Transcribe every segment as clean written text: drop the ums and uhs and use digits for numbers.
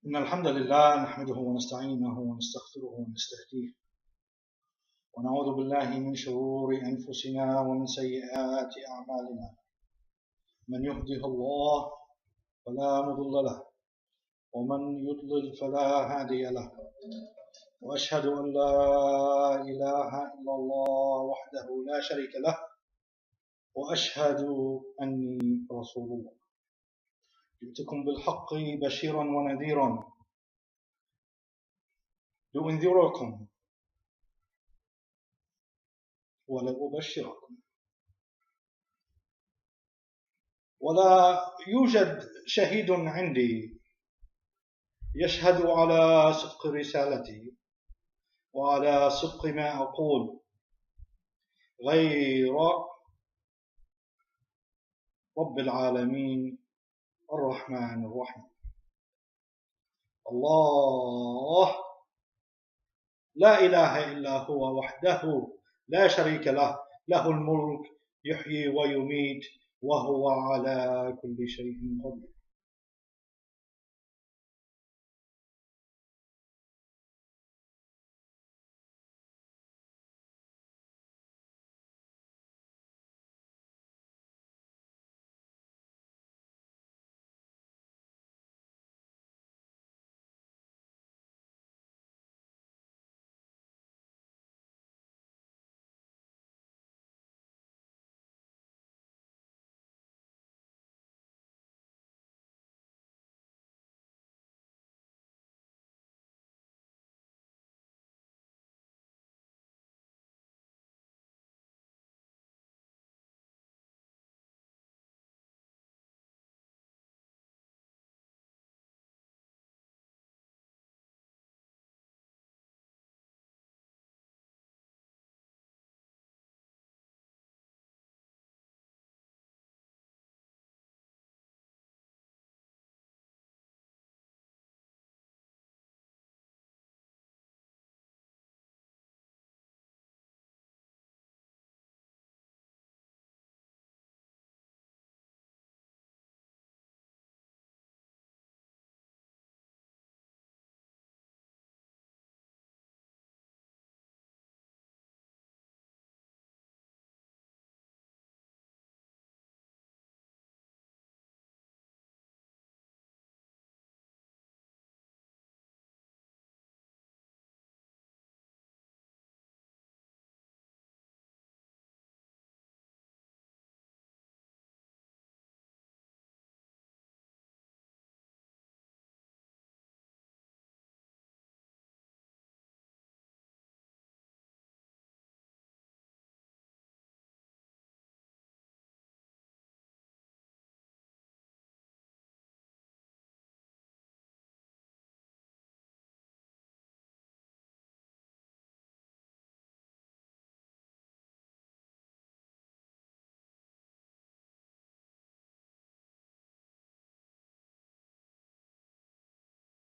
إن الحمد لله نحمده ونستعينه ونستغفره ونستهديه ونعوذ بالله من شرور أنفسنا ومن سيئات أعمالنا. من يهده الله فلا مضل له ومن يضلل فلا هادي له، وأشهد أن لا إله إلا الله وحده لا شريك له، وأشهد أني رسول الله. جئتكم بالحق بشيرا ونذيرا لأنذركم ولأبشركم. ولا يوجد شهيد عندي يشهد على صدق رسالتي وعلى صدق ما أقول غير رب العالمين الرحمن الرحيم. الله لا إله إلا هو وحده لا شريك له، له الملك يحيي ويميت وهو على كل شيء قدير.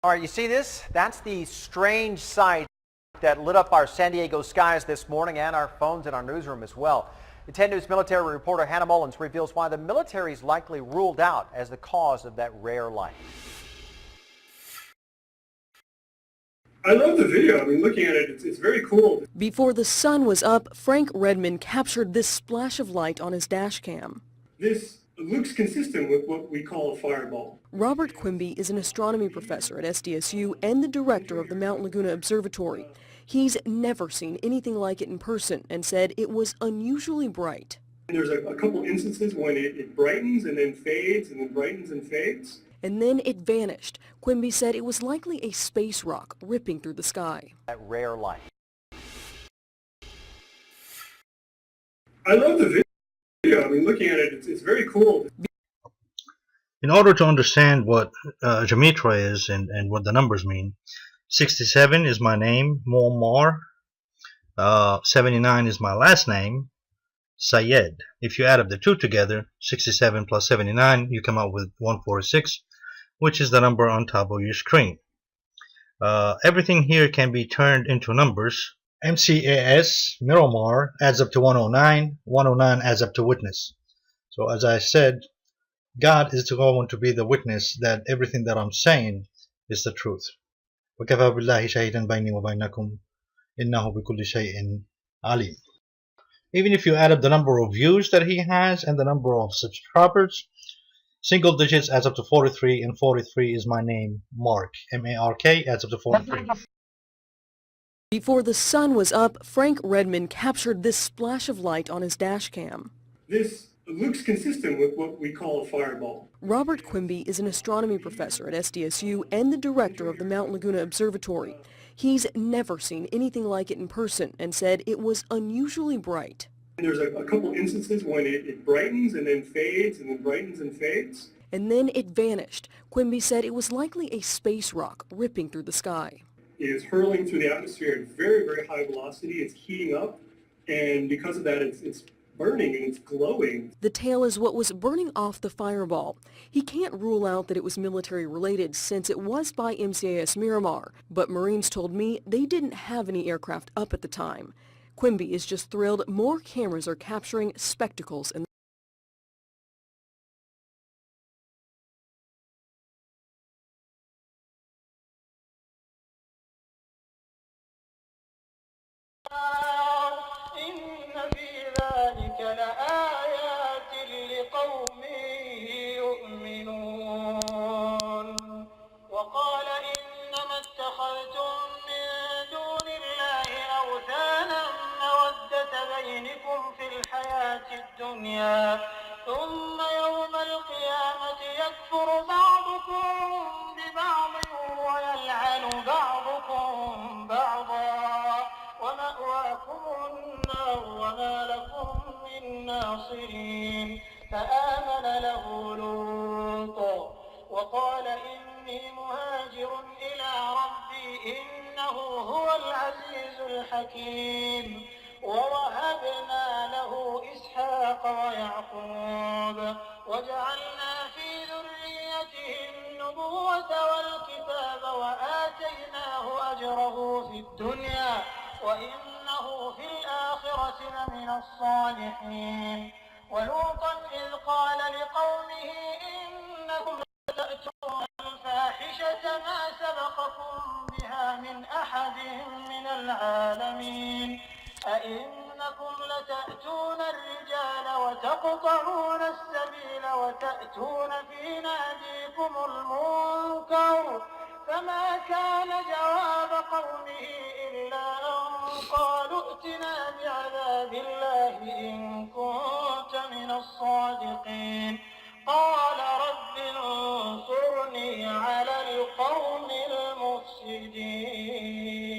All right, you see this? That's the strange sight that lit up our San Diego skies this morning and our phones in our newsroom as well. The 10 News military reporter Hannah Mullins reveals why the military is likely ruled out as the cause of that rare light. I love the video. I mean, looking at it, it's very cool. Before the sun was up, Frank Redmond captured this splash of light on his dash cam. This looks consistent with what we call a fireball. Robert Quimby is an astronomy professor at SDSU and the director of the Mount Laguna Observatory. He's never seen anything like it in person and said it was unusually bright. And there's a couple instances when it brightens and then fades and then brightens and fades. And then it vanished. Quimby said it was likely a space rock ripping through the sky. That rare light. I love the video. I mean, looking at it, it's very cool. In order to understand what gematria is and what the numbers mean, 67 is my name, Muammar. 79 is my last name, Sayed. If you add up the two together, 67 plus 79, you come out with 146, which is the number on top of your screen. Everything here can be turned into numbers. MCAS, Miramar, adds up to 109. 109 adds up to witness. So as I said, God is going to be the witness that everything that I'm saying is the truth. وكفى بالله شهيدا بيني وبينكم إنه بكل شيء عليم. Even if you add up the number of views that he has and the number of subscribers, single digits adds up to 43, and 43 is my name, Mark. M-A-R-K adds up to 43. Before the sun was up, Frank Redmond captured this splash of light on his dash cam. This looks consistent with what we call a fireball. Robert Quimby is an astronomy professor at SDSU and the director of the Mount Laguna Observatory. He's never seen anything like it in person and said it was unusually bright. There's a couple instances when it brightens and then fades and then brightens and fades. And then it vanished. Quimby said it was likely a space rock ripping through the sky. It is hurling through the atmosphere at very, very high velocity. It's heating up, and because of that, it's burning and it's glowing. The tail is what was burning off the fireball. He can't rule out that it was military related since it was by MCAS Miramar, but Marines told me they didn't have any aircraft up at the time. Quimby is just thrilled more cameras are capturing spectacles in وقال إنما اتخذتم من دون الله أوثانا مودة بينكم في الحياة الدنيا ثم يوم القيامة يكفر بعضكم ببعض ويلعن بعضكم بعضا ومأواكم النار وما لكم من ناصرين فآمن له لوط وقال إني مهاجر إلى ربي إنه هو العزيز الحكيم ووهبنا له إسحاق ويعقوب وجعلنا في ذريته النبوة والكتاب وآتيناه أجره في الدنيا وإنه في الآخرة لمن الصالحين ولوطا إذ قال لقومه إنكم تأتون الفاحشة ما سبقكم بها من أحد من العالمين أئنكم لتأتون الرجال وتقطعون السبيل وتأتون في ناديكم المنكر فما كان جواب قومه إلا أن قالوا ائتنا بعذاب الله إن كنت من الصادقين قال رب انصرني على القوم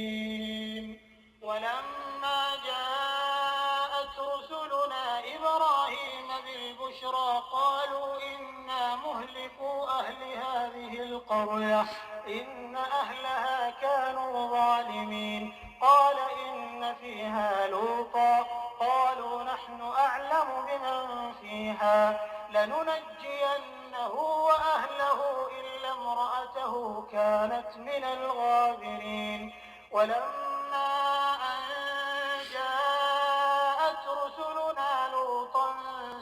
المفسدين ولما جاءت رسلنا إبراهيم بالبشرى قالوا إنا مهلكو أهل هذه القرية إن أهلها كانوا ظالمين قال إن فيها لوطا قالوا نحن أعلم بمن فيها لننجينه وأهله إلا امرأته كانت من الغابرين ولما أن جاءت رسلنا لوطا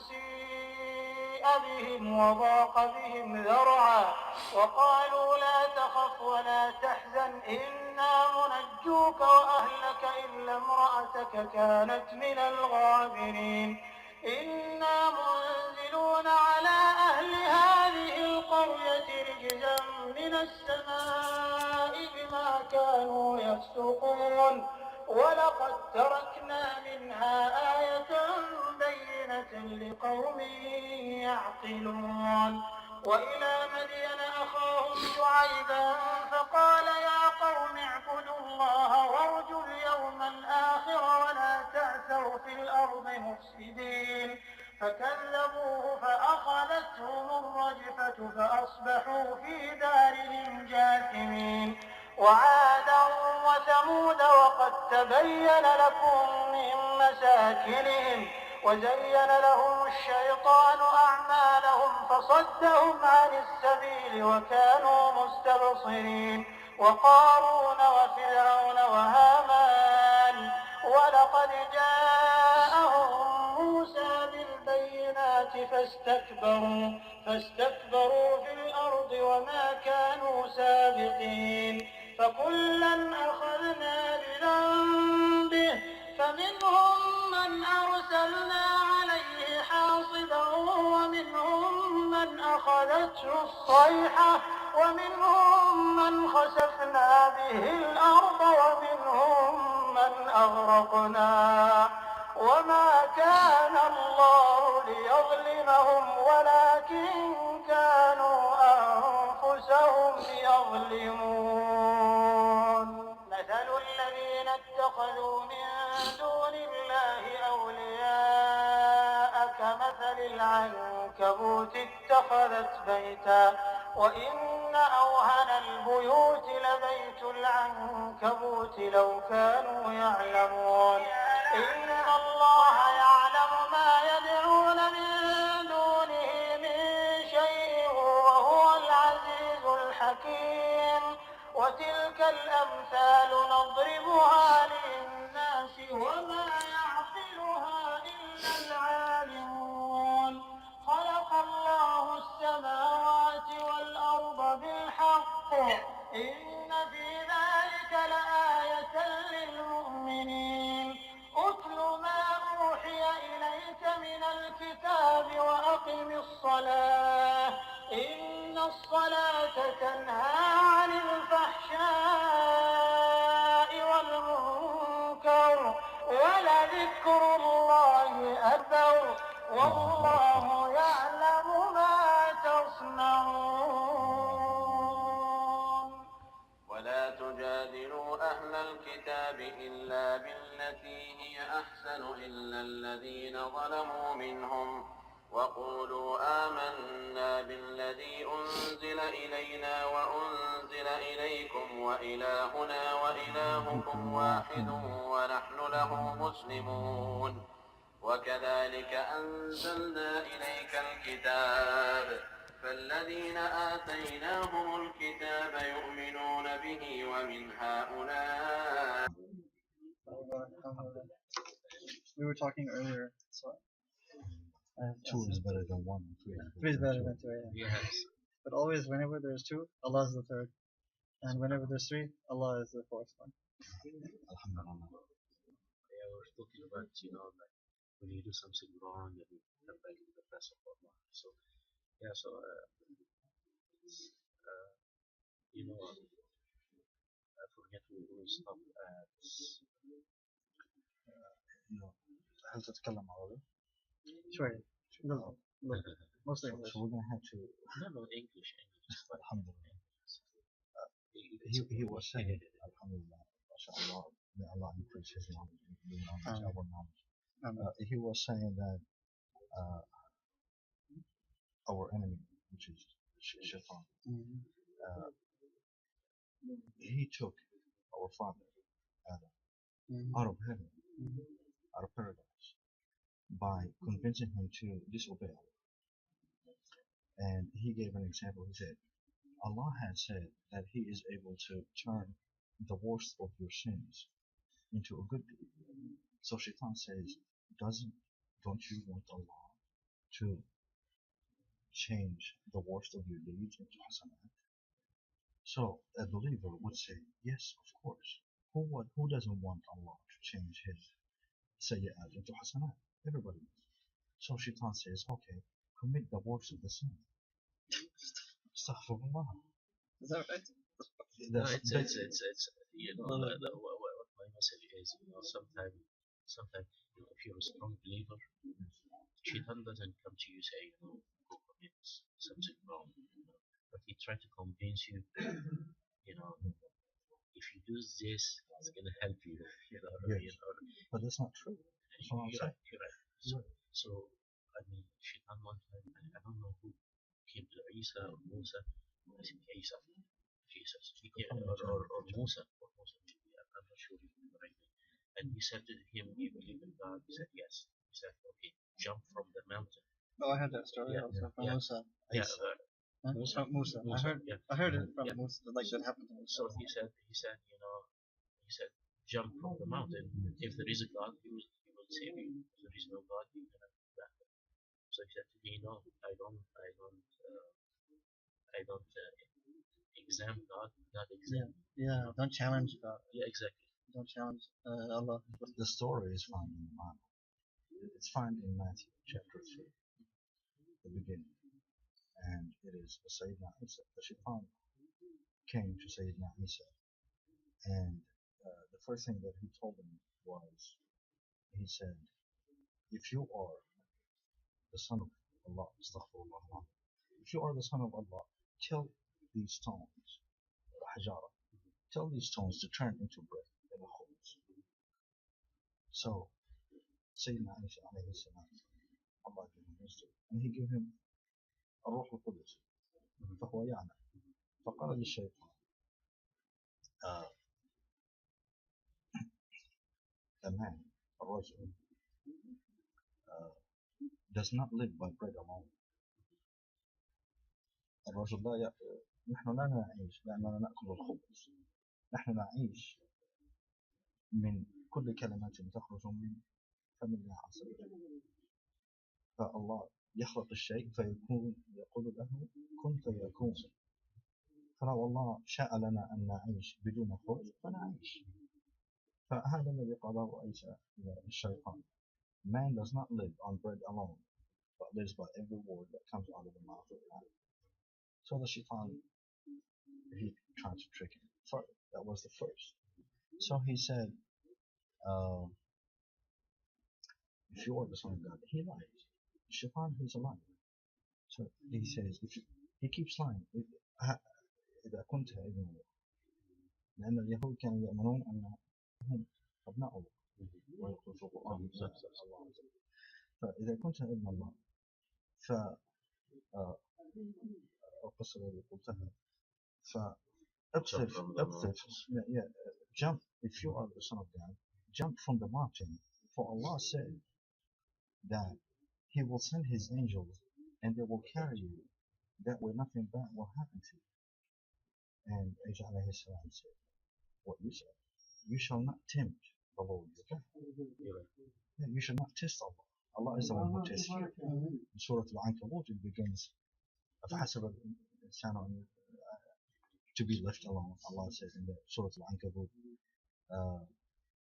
سيء بهم وضاق بهم ذرعا وقالوا لا تخف ولا تحزن إنا منجوك وأهلك إلا امرأتك كانت من الغابرين إنا منزلون على أهل هذه القرية رجزا من السماء بما كانوا يفسقون ولقد تركنا منها آية بينة لقوم يعقلون وإلى مدين أخاهم شعيبا فقال يا قوم اعبدوا الله وارجوا اليوم الآخر ولا تعثوا في الأرض مفسدين فكذبوه فأخذتهم الرجفة فأصبحوا في دارهم جاثمين وعادا وثمود وقد تبين لكم من مساكنهم وزين لهم الشيطان أعمالهم فصدهم عن السبيل وكانوا مستبصرين وقارون وفرعون وهامان ولقد جاءهم موسى بالبينات فاستكبروا فاستكبروا في الأرض وما كانوا سابقين فكلا أخذنا بذنبه فمنهم من أرسلنا عليه حاصبا ومنهم من أخذته الصيحة ومنهم من خسفنا به الأرض ومنهم من أغرقنا وما كان الله ليظلمهم ولكن كانوا أنفسهم يظلمون مثل الذين اتخذوا من دون الله أولياء كمثل العنكبوت اتخذت بيتا وإن أوهن البيوت لبيت العنكبوت لو كانوا يعلمون إن الله يعلم ما يدعون من دونه من شيء وهو العزيز الحكيم وتلك الأمثال نضربها للناس وما يعقلها إلا العالمون خلق الله السماوات والأرض بالحق إن في ذلك لآية للمؤمنين اتل ما أوحي إليك من الكتاب وأقم الصلاة إن الصلاة تنهى عن الفحشاء والمنكر ولذكر الله أكبر والله يعلم ما تصنعون ولا تجادلوا أهل الكتاب إلا بالتي هي أحسن إلا الذين ظلموا منهم وقولوا آمنا بالذي أنزل إلينا وأنزل إليكم وإلهنا وإلهكم واحد ونحن له مسلمون وكذلك أنزلنا إليك الكتاب فالذين آتيناهم الكتاب يؤمنون به ومن هؤلاء. We were talking earlier, so Two is better than one. three is better than two, yeah. Yes. But always, whenever there's two, Allah is the third, and whenever there's three, Allah is the fourth one. Alhamdulillah. Yeah, we're talking about, like when you do something wrong and you come back to the best of Allah. So, yeah, so, I forget we will stop at. هل تتكلم عربي؟ شوية. No, mostly English. So we're gonna have to. No, English. Alhamdulillah. He was saying, Alhamdulillah, MashaAllah, may Allah increase his knowledge, our knowledge. He was saying that our enemy, which is Shaitan, he took our father, Adam, out of heaven, out of paradise, by convincing him to disobey Allah. And he gave an example. He said, Allah has said that He is able to turn the worst of your sins into a good deed. So Shaitan says, don't you want Allah to change the worst of your deeds into hasanat? So a believer would say, yes, of course. Who doesn't want Allah to change his sayyat into hasanat? Everybody does. So Shaitan says, okay, commit the worst of the sin. Astaghfirullah. Is that right? It's what my message is, sometimes if you're a strong believer, Shaitan doesn't come to you say, go commit something wrong, but he tries to convince you, if you do this, it's gonna help you, Yes. But that's not true. That's what I'm saying. You're right. So, I mean, Shaitan one time, I don't know who came to Isa or Musa, I think Isa, Jesus, or Musa, I'm not sure if I'm right. And he said to him, you believe in God? He said, yes. He said, okay, jump from the mountain. Oh, I heard that story also from Musa. Yeah, Musa. I heard it from Musa, like that happened to Musa. So he said, jump from the mountain. If there is a God, he will save you. If there is no God, he cannot do that. So So he said to me, no, I don't examine God, God examine. Yeah, don't challenge God. Yeah, exactly. Don't challenge Allah. The story is found in the Bible. It's found in Matthew chapter 3, the beginning. And it is Sayyidina Isa. The shaitan came to Sayyidina Isa. And the first thing that he told him was, he said, if you are the son of Allah, astaghfirullah, if you are the son of Allah, tell these stones, hajara, tell these stones to turn into bread in the khubz. So, Sayyidina Isa alayhi salam, Allah gave him wisdom, and he gave him الروح القدس فهو يعلم فقال للشيطان the man, الرجل, does not live by bread alone. الرجل نحن لا نعيش لأننا نأكل الخبز، نحن نعيش من كل كلمات تخرج من فم الله عز وجل. فالله يخلق الشيء فيكون، يقول له كن فيكون. فلو الله شاء لنا أن نعيش بدون خبز فنعيش. فهذا الذي قاله عيسى الشيطان. Man does not live on bread alone, but lives by every word that comes out of the mouth of God. So the shaitan, he tried to trick him. That was the first. So he said, if you are the son of God, he lies. Shaitan, he's a liar. So he says, he keeps lying. إذا كنت ابن الله، لأن اليهود كانوا يؤمنون أنهم أبناء الله ويقول في القران الله عز وجل. فإذا كنت ابن الله القصة اللي قلتها jump, if you are the son of God, jump from the mountain, for Allah said that He will send His angels and they will carry you, that way nothing bad will happen to you. And Isa alayhi salam said what you said, you shall not tempt the Lord your God. You should not test Allah. Allah is the one who tests you. In Surah Al-Ankabut it begins فحسب الإنسان to be left alone. Allah says in the Surah Al-Ankabut,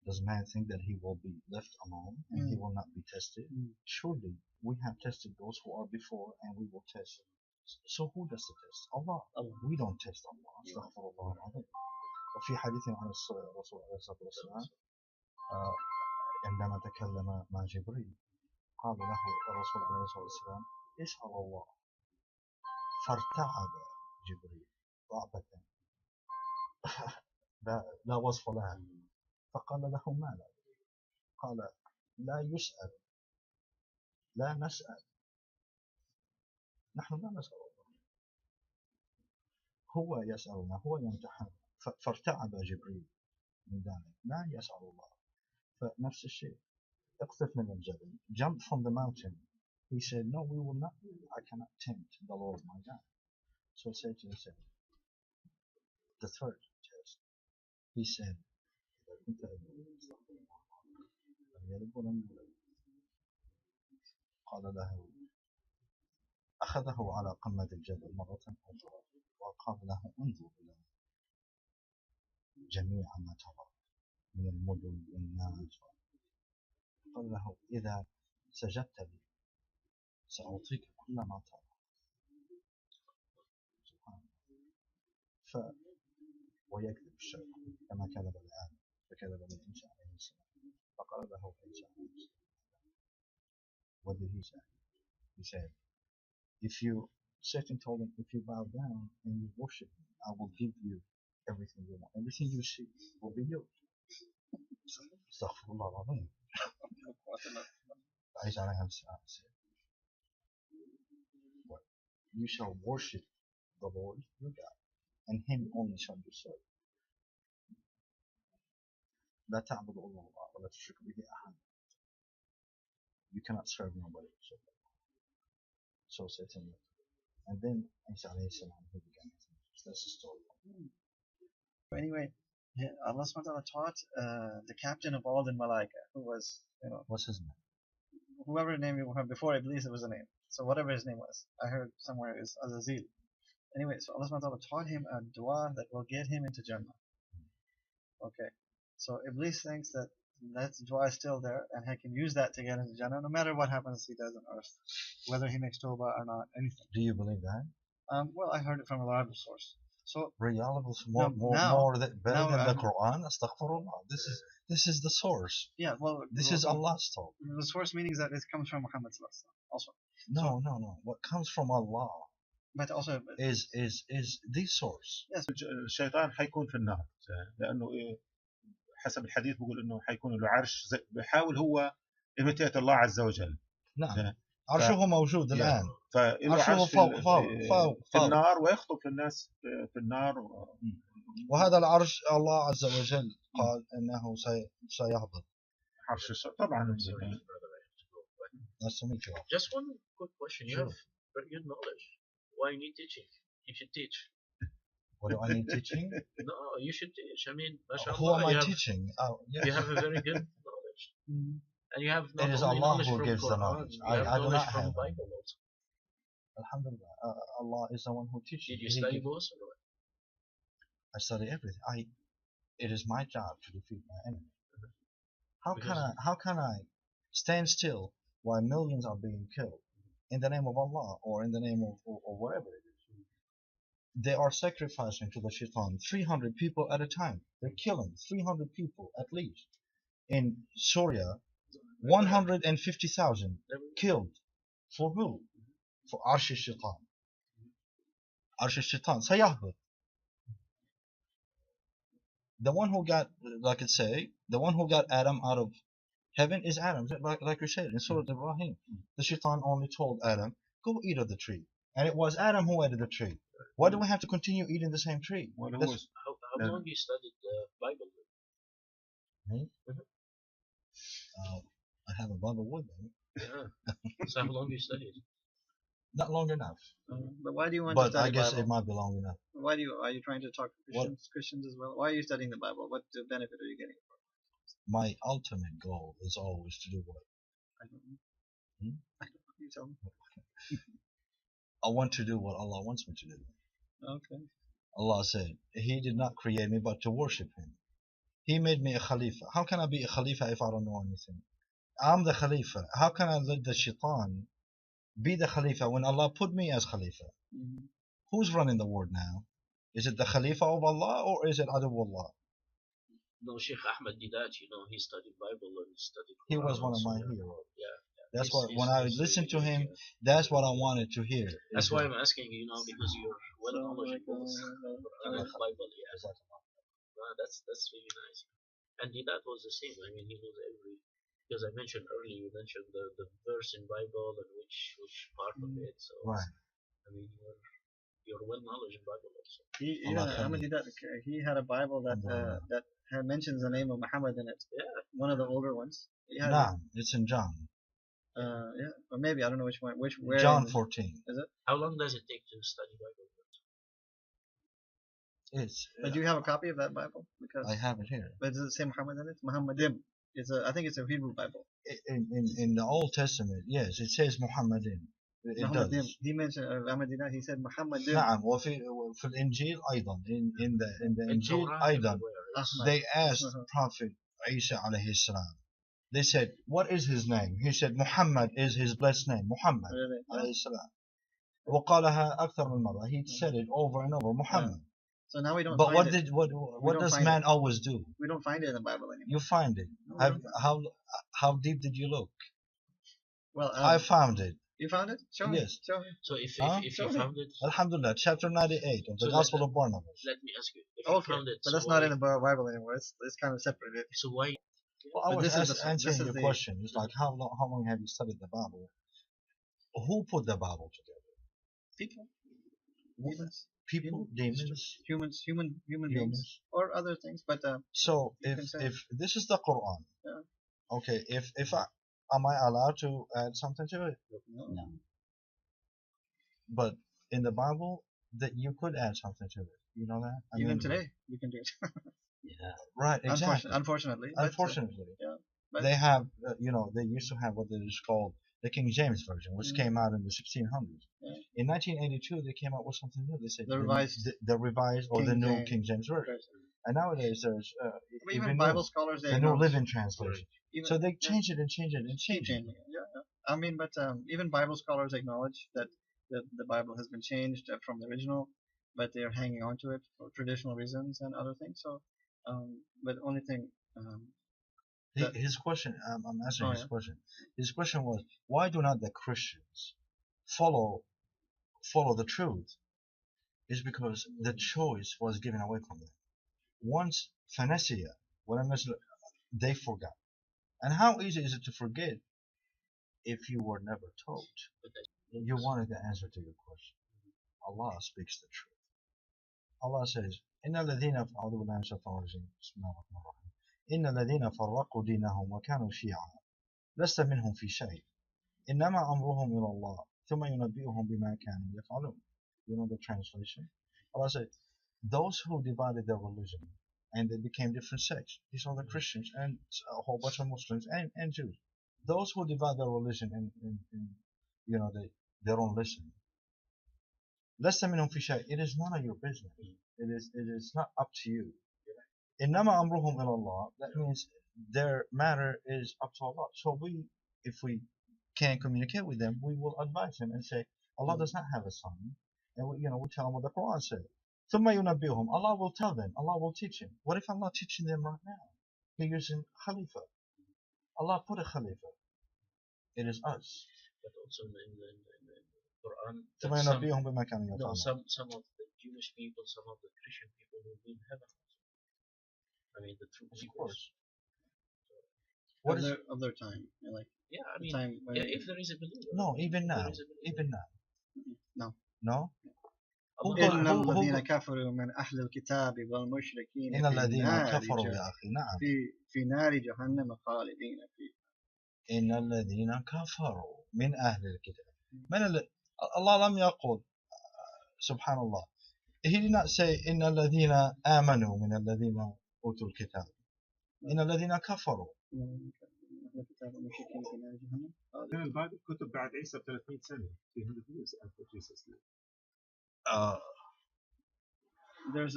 does man think that he will be left alone and he will not be tested? Surely we have tested those who are before and we will test. So who does the test? Allah. We don't test Allah. Astaghfirullah al-azim. وفي حديث عن الرسول عليه الصلاة والسلام عندما تكلم مع جبريل قال له الرسول عليه الصلاة والسلام اسأل الله، فارتعب جبريل رعبة لا وصف لها، فقال له ما لا؟ قال لا يسأل، لا نسأل، نحن لا نسأل الله، هو يسألنا، هو يمتحن. فارتعب جبريل من ذلك، لا يسأل الله. فنفس الشيء، اقذف من الجبل, jump from the mountain. He said, no, we will not, I cannot tempt the Lord my God. So Satan said, the third test, he said, قال له أخذه على قمة الجبل مرة أخرى وقال له انظر إلى جميع ما ترى من المدن والناس. قال له إذا سجدت لي سأعطيك كل ما ترى. سبحان الله. ويكذب الشيطان كما كذب الآن فكذب لعيسى عليه السلام. فقال له عيسى عليه السلام, what did he say? He said, if you, Satan told him, if you bow down and you worship me, I will give you everything you want. Everything you see will be yours. Astaghfirullah al-azim. Isa alayhi salam said, what? You shall worship the Lord your God, and Him only shall you serve. لا تعبدوا الله ولا تشركوا به أحد. You cannot serve nobody. So Satan left. And then Isa alayhi salam, he began his message. That's the story. Anyway, Allah SWT taught the captain of all the Malaika, who was, What's his name? whoever named him before Iblis, it was a name. So whatever his name was, I heard somewhere is Azazil. Anyway, so Allah subhanahu wa ta'ala taught him a dua that will get him into Jannah. Okay. So Iblis thinks that dua is still there, and he can use that to get into Jannah, no matter what happens he does on earth, whether he makes tawbah or not, anything. Do you believe that? Well, I heard it from a reliable source. So Reliable, better than the Quran. Astaghfirullah. This is the source. Yeah, well, this is Allah's talk. The source meaning is that it comes from Muhammad also. No. What comes from Allah but also is the source. Yes. الشيطان حيكون في النار لأنه حسب الحديث بيقول إنه حيكون له عرش بيحاول هو imitate الله عز وجل. نعم. عرشه موجود الآن. فإله عرش في النار ويخطب في الناس في النار. وهذا العرش الله عز وجل قال إنه سيهبط. عرش طبعا. Just one quick question. You have very good knowledge. Why you need teaching? You should teach. What do I need teaching? No, you should teach. I mean, mashallah, who am I teaching? Oh, yes. You have a very good knowledge. And you have not it is only Allah knowledge who from gives Quran, the knowledge. You have I do knowledge not from have Bible also. Alhamdulillah. Allah is the one who teaches. Did you study both or what? I study everything. It is my job to defeat my enemy. How can I stand still while millions are being killed in the name of Allah or in the name of or whatever it is? They are sacrificing to the shaitan 300 people at a time. They're killing 300 people at least. In Syria, 150,000 killed. For who? For Arsh al-Shaitan. Arsh al-Shaitan. Sayahbut. The one who got, like it say, the one who got Adam out of heaven is Adam. Like we said in Surah Ibrahim. The Shaitan only told Adam, go eat of the tree. And it was Adam who ate of the tree. Why do we have to continue eating the same tree? How long you studied the Bible? Me? I have a Bible with me. Yeah. So how long you studied? Not long enough. But why do you want but to study I guess Bible? It might be long enough. Why are you trying to talk to Christians as well? Why are you studying the Bible? What benefit are you getting from it? My ultimate goal is always to do what? I don't know. I don't know. You tell me. I want to do what Allah wants me to do. Okay. Allah said, He did not create me but to worship Him. He made me a Khalifa. How can I be a Khalifa if I don't know anything? I'm the Khalifa. How can I let the Shaitan be the Khalifa when Allah put me as Khalifa? Who's running the world now? Is it the Khalifa of Allah or is it Adu Allah? No, Sheikh Ahmed did that. He studied Bible and studied Quran. He was one of my heroes. Yeah. That's what when I listened to him, that's what I wanted to hear. That's why I'm asking you, because you're well knowledgeable Quran and Bible. Yeah. That's really nice. And that was the same. I mean, he knows because I mentioned earlier, you mentioned the verse in Bible and which part of it. So right. I mean, you're well knowledgeable in Bible also. He had a Bible that mentions the name of Muhammad in it. Yeah. One of the older ones. It's in John. Yeah, or maybe I don't know which one. Where John 14. Is it? How long does it take to study Bible? But do you have a copy of that Bible? Because I have it here. But does it say Muhammad in it? Muhammadim. I think it's a Hebrew Bible. In the Old Testament, yes, it says Muhammadin. It does. He mentioned Ahmadina. He said Muhammadim. نعم وفي الإنجيل أيضا in the Injil أيضا they asked Prophet Isa عليه السلام. They said, what is his name? He said, Muhammad is his blessed name. Muhammad عليه السلام. وقالها أكثر من مرة. He said it over and over. Muhammad. So now we don't. But find what does man always do? We don't find it in the Bible anymore. You find it. How deep did you look? Well, I found it. You found it? Show me. Yes. Show me. So if you found it, Alhamdulillah, chapter 98 of the Gospel of Barnabas. Let me ask you. If you found it, but that's not in the Bible anymore. It's kind of separated. So why? Well, I was answering your question. It's like how long have you studied the Bible? Who put the Bible together? People. People, demons, human beings, or other things. But so if this is the Quran, okay, if am I allowed to add something to it? No. But in the Bible, that you could add something to it. You know that? Even today, you can do it. Yeah. Right. Exactly. Unfortunately. Unfortunately. But they have, they used to have what is called the King James Version, which came out in the 1600s. Yeah. In 1982, they came out with something new. They said The revised or King the new James King James Version. And nowadays there's even Bible scholars, they the new acknowledge- Living Translation. even- So they change it and change it and change it. Yeah. I mean, but even Bible scholars acknowledge that the Bible has been changed from the original, but they are hanging on to it for traditional reasons and other things. So, but the only thing. His question, I'm answering his yeah. question. His question was, why do not the Christians follow the truth? Is because the choice was given away from them. Once Phanesia, they forgot. And how easy is it to forget if you were never told? You wanted the answer to your question. Allah speaks the truth. Allah says, إن الذين أعوذ بالله من الشيطان الرجيم بسم الله الرحمن الرحيم إن الذين فرقوا دينهم وكانوا شيعا لست منهم في شيء إنما أمرهم إلى الله ثم ينبئهم بما كانوا يفعلون. You know the translation? Allah said, those who divided their religion and they became different sects. These are the Christians and a whole bunch of Muslims and Jews. Those who divide their religion and you know they don't listen. لست منهم في شيء. It is none of your business. It is not up to you. إنما أمرهم إلى الله. That means their matter is up to Allah. So if we can't communicate with them, we will advise them and say, Allah does not have a son. And we tell them what the Quran said. ثم ينبئهم. Allah will tell them. Allah will teach him. What if Allah teaching them right now? He's using Khalifa. Allah put a Khalifa. It is us. But also in the Quran, ثم ينبئهم بما كانوا يفعلون. some of the Jewish people, some of the Christian people will be in heaven. I mean, the true people. What is of their time? Like yeah, I mean, time when if there is a believer. no, even now, no. No. إن الذين كفروا من أهل الكتاب والمشركين إن الذين كفروا يا أخي نعم في نار جهنم خالدين فيها. إن الذين كفروا من أهل الكتاب. Allah لم يقل سبحان الله. He did not say إن الذين آمنوا من الذين أوتوا الكتاب. إن الذين كفروا. كان البايبل كتب بعد عيسى ب 300 سنة. 300 years after Jesus lived. There's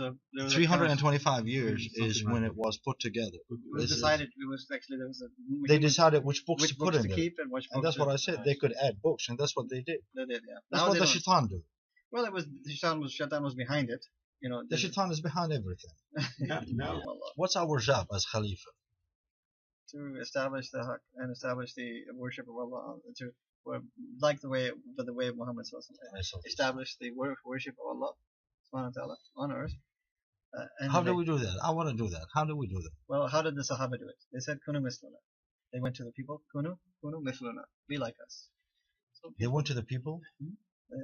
325 years is when it was put together. It was decided. It was actually there was a. They decided which books to put in there. Keep and which books that's what I said. They could add books, and that's what they did. They did, yeah. That's what the shaitan do. Well, it was the shaitan was behind it. The shaitan is behind everything. No. What's our job as Khalifa? To establish the haq and establish the worship of Allah. Like the way of Muhammad establish the worship of Allah subhanahu wa ta'ala on earth. How do we do that? I want to do that. How do we do that? Well, how did the Sahaba do it? They said, Kunu misluna. They went to the people, Kunu misluna. Be like us. So they went to the people?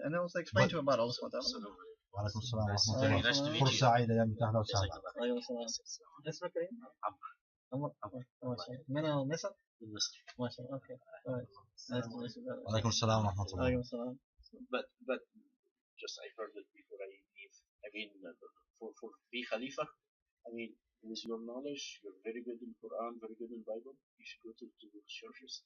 And it was explained to them about Allah subhanahu wa ta'ala. وعليكم السلام ورحمة الله. فرصة سعيدة يا أهلا وسهلا. عليكم السلام. اسمك كريم؟ عمر. من مصر؟ من مصر. ما شاء الله. Okay. All right. Nice to meet you. وعليكم السلام ورحمة الله. عليكم السلام. But just I heard it before I leave. I mean, for be Khalifa, I mean, with your knowledge, you're very good in Quran, very good in Bible. You should go to the churches.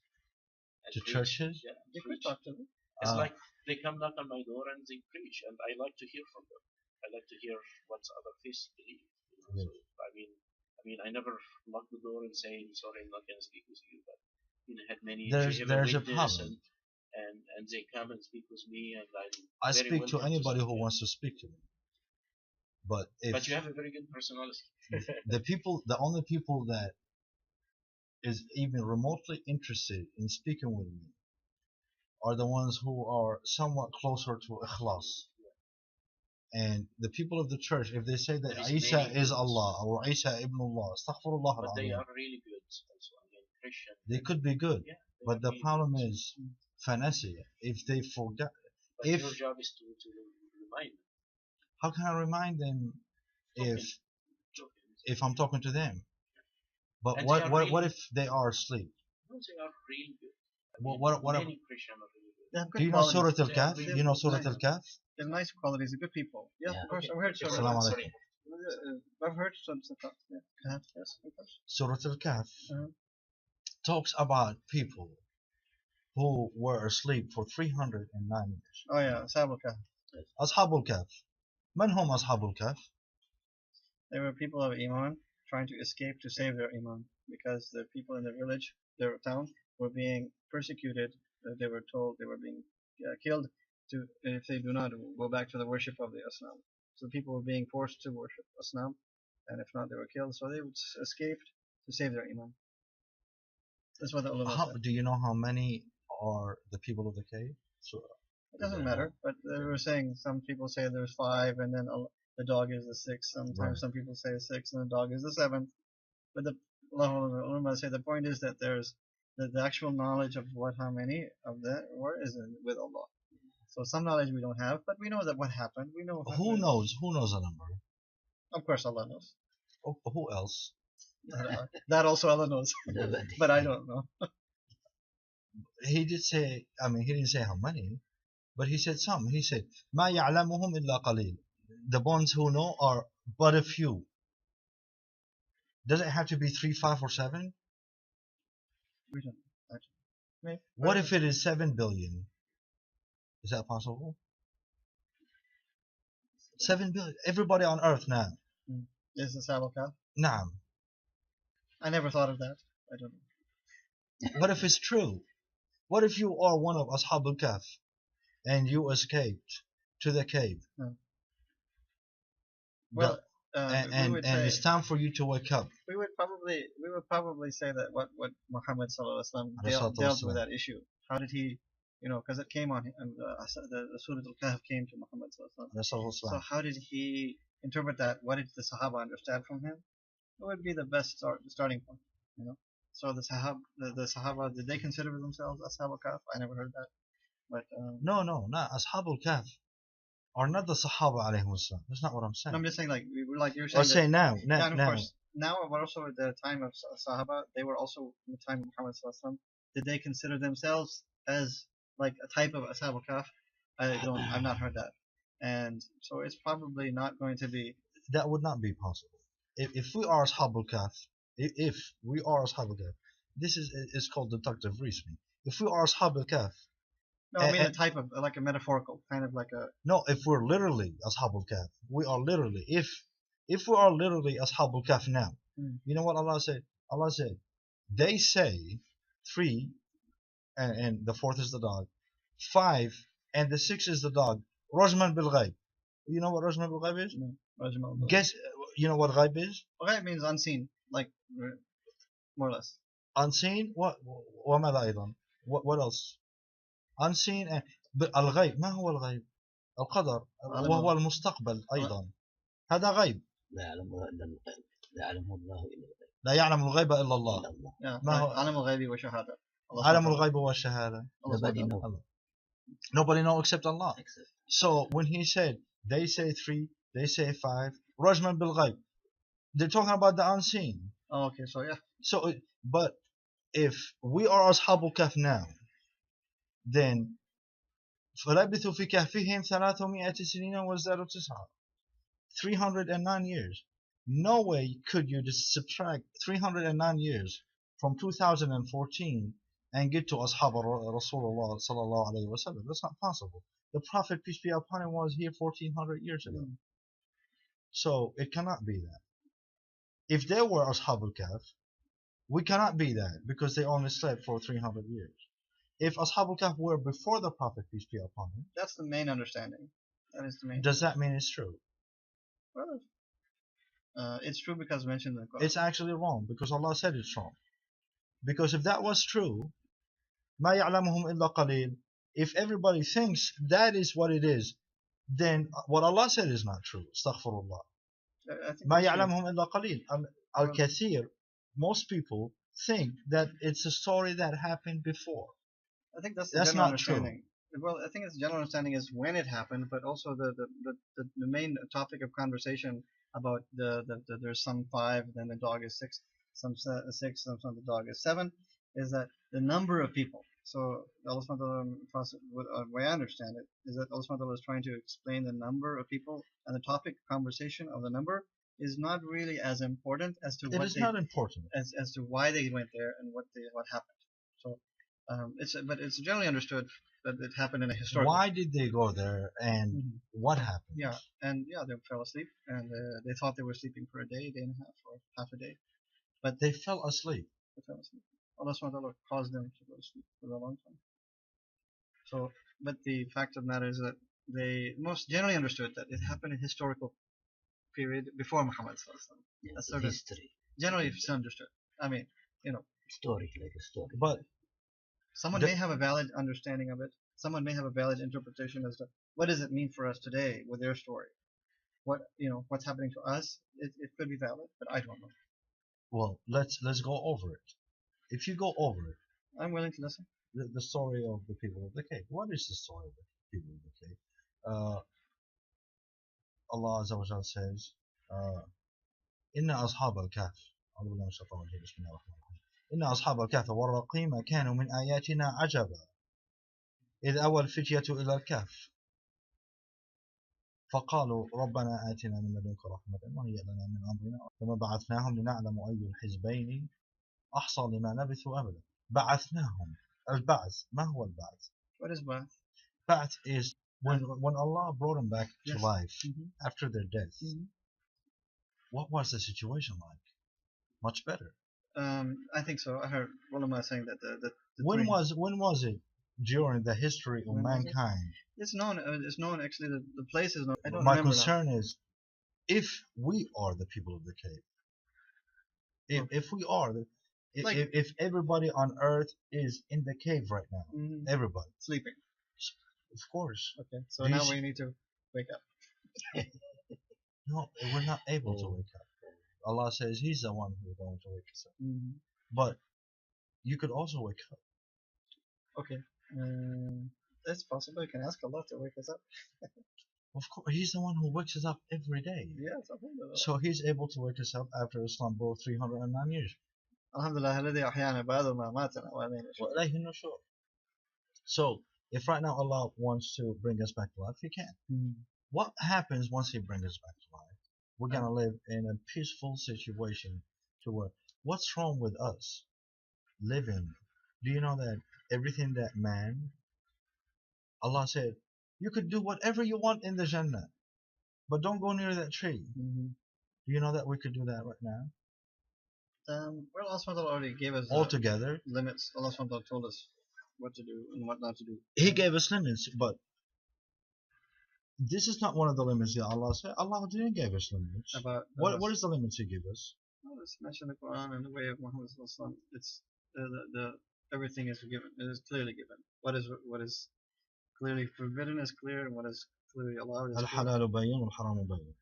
To churches? Yeah. You could talk to them. It's like they come knock on my door and they preach, and I like to hear from them. I like to hear what other faiths believe. So, I mean, I never lock the door and say, sorry, I'm not going to speak with you. But I had many. There's a problem. And they come and speak with me, and I speak to anybody who wants to speak to me. But you have a very good personality. the only people that is even remotely interested in speaking with me are the ones who are somewhat closer to ikhlas. And the people of the church, if they say that Isa is Allah or Isa ibn Allah, astaghfirullah but they are really good also. I mean, Christian. They could be good, but the problem is Phanesia. If they forget, your job is to remind them. How can I remind them if I'm talking to them? But what if they are asleep? No, they are really good. Many Christians are really good. Do you know Surah Al-Kahf? You know Surah Al-Kahf? They're nice qualities, they're good people. Yes, of course. I've heard some stuff. Yeah. Yes, of course. Surah Al-Kahf talks about people who were asleep for 309 years. Oh yeah, Ashab al-Kahf. أصحاب الكهف. من هم أصحاب الكهف? They were people of Iman trying to escape to save their Iman because the people in the village, their town, were being persecuted. They were told they were being killed if they do not go back to the worship of the Asnam. So people were being forced to worship Asnam, and if not, they were killed. So they escaped to save their Iman. That's what the ulama said. Do you know how many are the people of the cave? So, It doesn't matter, but they were saying some people say there's 5, and then the dog is the 6th. Sometimes Right. some people say 6, and the dog is the 7th. But the ulama say the point is that there's the actual knowledge of how many of that were is with Allah. So some knowledge we don't have, but we know that what happened. We know. who knows? Who knows the number? Of course, Allah knows. Who else? That also Allah knows, but I don't know. He did say. I mean, he didn't say how many, but he said some. He said, "ما يعلمهم إلا قليل." The ones who know are but a few. Does it have to be 3, 5, or 7? We don't. Maybe. What if it is 7 billion? Is that possible? 7 billion. Everybody on earth now. Is the Ashab al-Kahf? Naam. I never thought of that. I don't know. What if it's true? What if you are one of Ashab al-Kahf and you escaped to the cave? Well, and it's time for you to wake up. We would probably say that what Muhammad sallallahu alaihi wasallam dealt with that issue. How did he, because it came on him, the Surah Al-Kahf came to Muhammad sallallahu alaihi wasallam. So how did he interpret that? What did the Sahaba understand from him? It would be the best starting point, So the Sahaba, did they consider themselves Ashab al-Kahf? I never heard that. But no, not Ashab al-Kahf are not the Sahaba alayhim salam. That's not what I'm saying. I'm just saying, like you're saying. Or say now. Of course. Now, but also at the time of Sahaba, they were also in the time of Muhammad sallallahu alaihi wasallam. Did they consider themselves as like a type of Ashab al-Kahf? I've not heard that, and so it's probably not going to be. That would not be possible. If we are Ashab al-Kahf, if we are Ashab al-Kahf, this is called deductive reasoning. If we are Ashab al-Kahf. No, I mean a type of, like a metaphorical, kind of like a... No, if we're literally Ashab al-Kahf, we are literally, if we are literally Ashab al-Kahf now, you know what Allah said? Allah said, they say 3, and the 4th is the dog, 5, and the 6th is the dog, Rajman bil-Ghaib. You know what Rajman bil-Ghaib is? No, Guess, you know what Ghaib is? Ghaib means unseen, like, more or less. Unseen? وماذا أيضا? What else? unseen الغيب. ما هو الغيب؟ القدر وهو المستقبل أيضا. هذا غيب. لا يعلمه إلا الغيب. لا يعلمه الله إلا الغيب. لا يعلم الغيب إلا الله. ما هو عالم الغيب والشهادة. عالم الغيب والشهادة. Nobody knows except Allah. So when he said they say 3, they say 5, Rajman bil Ghaib, they're talking about the unseen. Oh, okay, so yeah. So, but if we are Ashab al-Kahf now, then فلبثوا في كهفهم 300 سنين وازدادوا 9. 309 years. No way could you just subtract 309 years from 2014 and get to Ashab Rasulullah sallallahu alayhi wa sallam. That's not possible. The Prophet, peace be upon him, was here 1400 years ago. So it cannot be that. If they were Ashab al-Kahf, we cannot be that because they only slept for 300 years. If Ashab al-Kahf were before the Prophet, peace be upon him, that's the main understanding. That is the main. Does that mean it's true? Well, it's true because mentioned in the Quran. It's actually wrong because Allah said it's wrong. Because if that was true, ما يعلمهم إلا قليل. If everybody thinks that is what it is, then what Allah said is not true. Astaghfirullah. ما يعلمهم إلا قليل. Al-Kathir, most people think that it's a story that happened before. I think that's the general understanding. True. Well, I think its general understanding is when it happened, but also the main topic of conversation about there's some 5, then the dog is 6, some 6, some the dog is 7, is that the number of people. So Allah subhanahu wa ta'ala, the way I understand it, is that Allah subhanahu wa ta'ala is trying to explain the number of people, and the topic of conversation of the number is not really as important as to as to why they went there and what happened. So But it's generally understood that it happened in a historical. Why did they go there, and what happened? Yeah, and they fell asleep, and they thought they were sleeping for a day and a half, or half a day. But they fell asleep. They fell asleep. Allah subhanahu wa ta'ala caused them to go to sleep for a long time. So, but the fact of the matter is that they most generally understood that it happened in historical period before Muhammad sallallahu alaihi wasallam. That's sort of history. Generally, it's understood. I mean, Story, like a story. But someone may have a valid understanding of it. Someone may have a valid interpretation as to what does it mean for us today with their story. What's happening to us. It could be valid, but I don't know. well, let's go over it. If you go over it, I'm willing to listen. the story of the people of the cave. What is the story of the people of the cave? Allah Azza wa Jalla says, "Inna ashab al-kahf." أعوذ بالله من الشيطان الرجيم. بسم الله الرحمن الرحيم. إن أصحاب الكهف والرقيم كانوا من آياتنا عجبا إذ أوى الفتية إلى الكهف فقالوا ربنا آتنا من لدنك رحمة وهيئ لنا من أمرنا ثم بعثناهم لنعلم أي الحزبين أحصى لما لبثوا أمدا. بعثناهم. البعث. ما هو البعث? What is ba'ath? Ba'ath is when Allah brought them back to Yes. life after their death. What was the situation like? Much better. I think so. I heard ulama saying that the When was it during the history of mankind? It's known. It's known actually. The place is known. I don't My remember concern is, if we are the people of the cave, if we are, if everybody on earth is in the cave right now, everybody sleeping. Of course. Okay. So now we need to wake up. No, we're not able to wake up. Allah says He's the one who's going to wake us up. But you could also wake up. Okay. That's possible. You can ask Allah to wake us up. Of course, He's the one who wakes us up every day. Yes, alhamdulillah. So He's able to wake us up after Islam brought 309 years. Alhamdulillah, الذي أحيانا بعد ما ماتنا وإليه النشور. وإليه النشور. So, if right now Allah wants to bring us back to life, He can. What happens once He brings us back to life? We're going to live in a peaceful situation to where, what's wrong with us living? Do you know that everything that man, Allah said, you could do whatever you want in the Jannah, but don't go near that tree. Do you know that we could do that right now? Well, Allah SWT already gave us altogether limits. Allah SWT told us what to do and what not to do. He gave us limits, but this is not one of the limits that Allah said. Allah didn't give us limits. What is the limits He gave us? Well, it's mentioned in the Quran and the way of Muhammad sallallahu alaihi wasallam. It's everything is given. It is clearly given. What is clearly forbidden is clear, and what is clearly allowed is clear. الحلال بين والحرام بين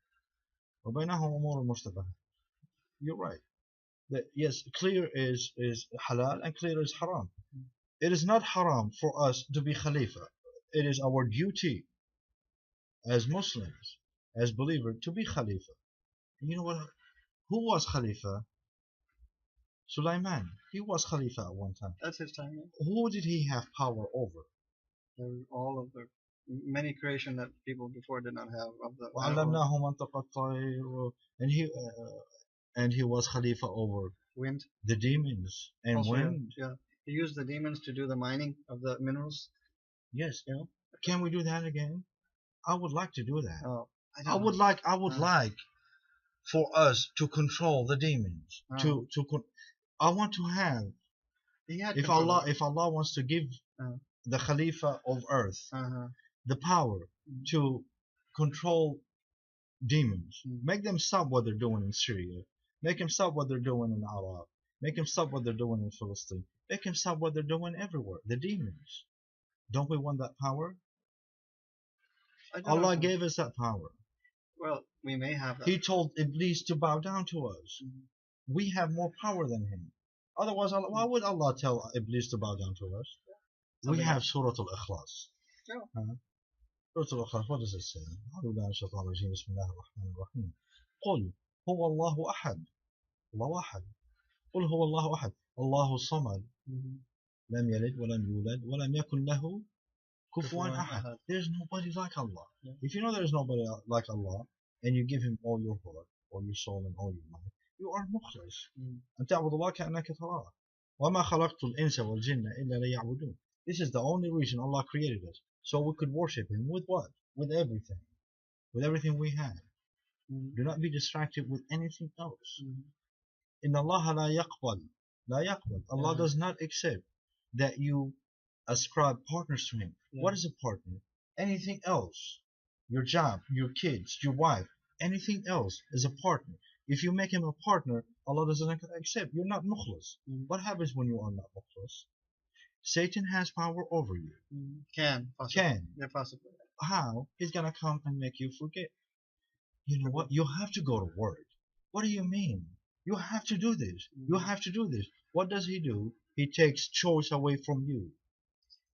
وبينهم أمور مشتبهة. You're right. That yes, clear is halal and clear is haram. It is not haram for us to be Khalifa. It is our duty as Muslims, as believers, to be Khalifa. You know what? Who was Khalifa? Sulaiman. He was Khalifa at one time. That's his time. Yeah. Who did he have power over? All of the many creation that people before did not have. Of the وَعَلَّمْنَاهُ مَنْطَقَ الطَّيْرِ. And he was Khalifa over wind, the demons, and also, wind. Yeah, he used the demons to do the mining of the minerals. Yes. You know. Can we do that again? I would like to do that. Oh, I would like for us to control the demons. I want to have. If Allah wants to give the Khalifa of Earth the power to control demons, make them stop what they're doing in Syria, make them stop what they're doing in Iraq, make them stop what they're doing in Palestine, make them stop what they're doing everywhere. The demons. Don't we want that power? Allah gave us that power. Well, we may have that. He told Iblis to bow down to us. We have more power than him. Otherwise, why would Allah tell Iblis to bow down to us? We have Surah Al-Ikhlas. Surah Al-Ikhlas, what does it say? قل هو الله أحد. الله أحد. قل هو الله أحد. الله الصمد. لم يلد ولم يولد ولم يكن له كفوا أحد. There's nobody like Allah. If you know there's nobody like Allah, and you give Him all your heart, all your soul, and all your mind, you are mukhlis. أن تعبد الله كأنك تراه. وَمَا خَلَقْتُ الْإِنسَ وَالْجِنَّ إِلَّا لِيَعْبُدُونَ. This is the only reason Allah created us, so we could worship Him with what? With everything. With everything we have. Do not be distracted with anything else. إِنَّ اللَّهَ لَا يَقْبَلُ. لَا يَقْبَلُ. Allah does not accept that you ascribe partners to Him. What is a partner? Anything else. Your job, your kids, your wife, anything else is a partner. If you make him a partner, Allah doesn't accept. You're not mukhlas. What happens when you are not mukhlas? Satan has power over you. Can. Possibly. Can. Yeah, possibly. How? He's gonna come and make you forget. You know what? You have to go to work. What do you mean? You have to do this. You have to do this. What does he do? He takes choice away from you.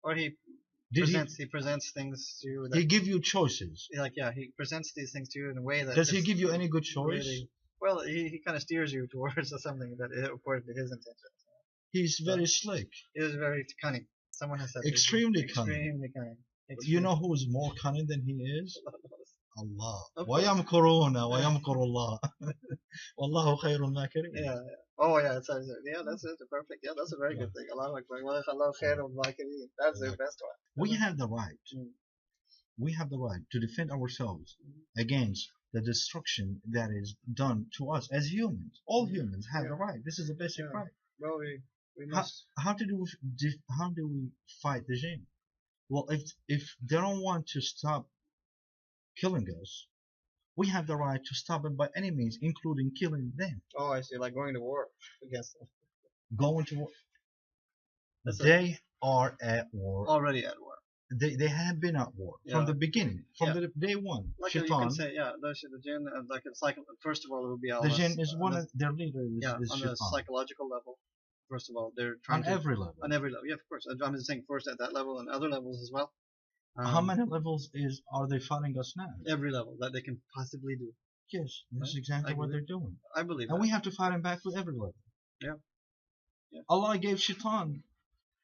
Or he presents things to you. That he give you choices. He presents these things to you in a way that. Does he give you any good choice? Really, well, he kind of steers you towards something that, according to his intentions. He's very slick. He is very cunning. Someone has said extremely cunning. Extremely cunning. You know who is more cunning than he is? Allah. وَيَمْكُرُونَ وَيَمْكُرُ اللَّهُ وَاللَّهُ خَيْرُ الْمَاكِرِينَ. Yeah. Oh yeah, that's perfect. Yeah, that's a very good thing. Allah خَيْرُ الْمَاكِرِينَ. That's the best one. We have the right. We have the right to defend ourselves against the destruction that is done to us as humans. All humans have the right. This is a basic right. Well, we must. How do we fight the jinn? Well, if they don't want to stop killing us, we have the right to stop them by any means, including killing them. Oh, I see. Like going to war against them. Going to war. They are at war. Already at war. They have been at war from the beginning, from the day one. Like Shaitan, you can say, the jinn, like it's like first of all, it would be Allah. The jinn is one of their leaders. Is on Shaitan. a psychological level. First of all, they're trying on every level. On every level, yeah, of course. I'm just saying first at that level and other levels as well. How many levels are they fighting us now? Every level that they can possibly do. Yes, that's exactly what they're doing. I believe and we have to fight him back with every level. Yeah. Allah gave Shaitan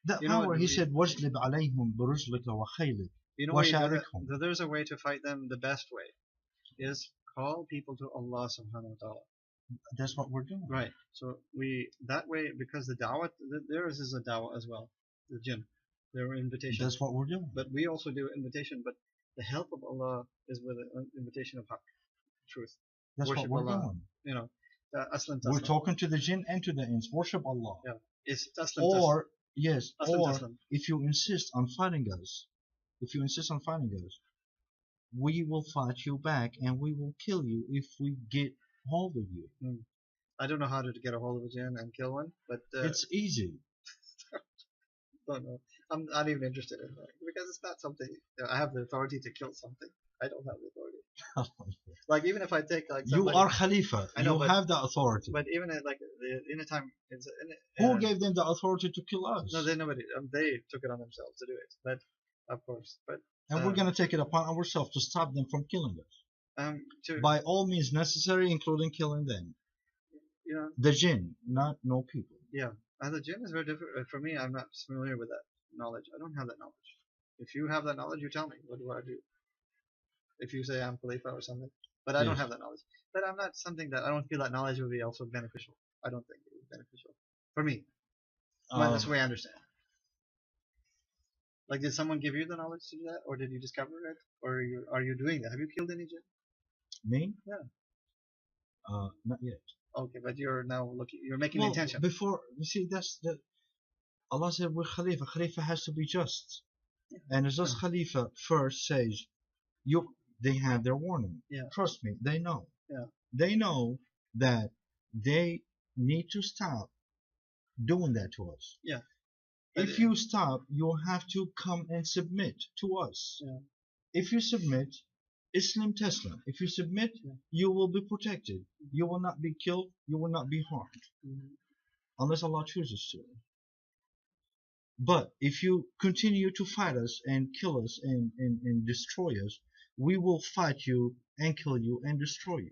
that power. He said, وَاجْلِبْ عَلَيْهِمْ بِرُجْلِكَ وَخَيْلِكَ وَشَارِكْهُم. There's a way to fight them. The best way is call people to Allah subhanahu wa ta'ala. That's what we're doing. Right. So that way, because the da'wah, theirs is a da'wah as well. The jinn, their invitation. That's what we're doing. But we also do invitation. But the help of Allah is with an invitation of haqq, truth. That's Worship what we're Allah. doing. You know, aslan. We're talking to the jinn and to the ins. Worship Allah. Yeah. It's aslan. Or yes, aslan, or aslan. if you insist on fighting us, we will fight you back and we will kill you if we get hold of you. I don't know how to get a hold of a jinn and kill one, but it's easy. Don't know. I'm not even interested in that because it's not something I have the authority to kill something. I don't have the authority. Like even if I take like somebody, you are Khalifa. You have the authority. But even at, like in a time, who gave them the authority to kill us? No, nobody. They took it on themselves to do it. But of course, and we're gonna take it upon ourselves to stop them from killing us. By all means necessary, including killing them. You know, the jinn, not no people. Yeah, the jinn is very different. For me, I'm not familiar with that knowledge. I don't have that knowledge. If you have that knowledge, you tell me. What do I do? If you say I'm Khalifa or something, but I don't have that knowledge. But I'm not something that I don't feel that knowledge would be also beneficial. I don't think it would be beneficial for me. Well, that's the way I understand. Like, did someone give you the knowledge to do that, or did you discover it, or are you doing that? Have you killed any jinn? Me? Yeah. Not yet. Okay, but you're now looking. You're making the intention. Before you see, that's the Allah said we're Khalifa. Khalifa has to be just, and as just Khalifa first says, they have their warning. Yeah. Trust me, they know. Yeah. They know that they need to stop doing that to us. Yeah. If you stop, you have to come and submit to us. Yeah. If you submit, Islam Tesla. If you submit, you will be protected. You will not be killed. You will not be harmed. Unless Allah chooses to. But if you continue to fight us and kill us and destroy us, we will fight you and kill you and destroy you.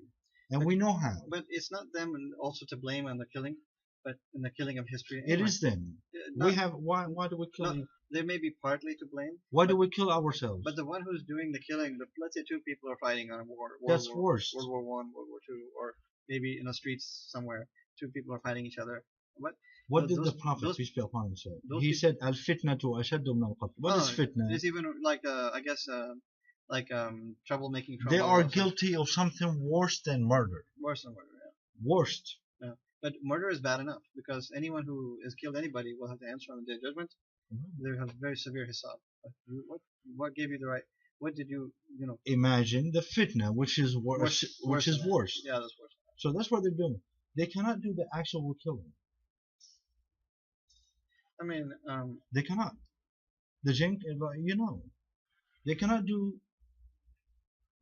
And we know how. But it's not them also to blame on the killing, but in the killing of history. It is them. We have why do we kill you? They may be partly to blame. Why do we kill ourselves? But the one who's doing the killing, let's say two people are fighting on a war. That's worse. World War I, World War II, or maybe in the streets somewhere, two people are fighting each other. But What did the Prophet, peace be upon him, say? He said, "Al-fitnatu ashaddu min al-qatl." What is fitna? It's even like I guess troublemaking. They are guilty of something worse than murder. Worse than murder. Yeah. Worst. Yeah. But murder is bad enough because anyone who has killed anybody will have to answer on the day of judgment. They have very severe hisab. What gave you the right? What did you know? Imagine the fitna, which is worse. Yeah, that's worse. So that's what they're doing. They cannot do the actual killing. I mean, they cannot. The jinn, they cannot do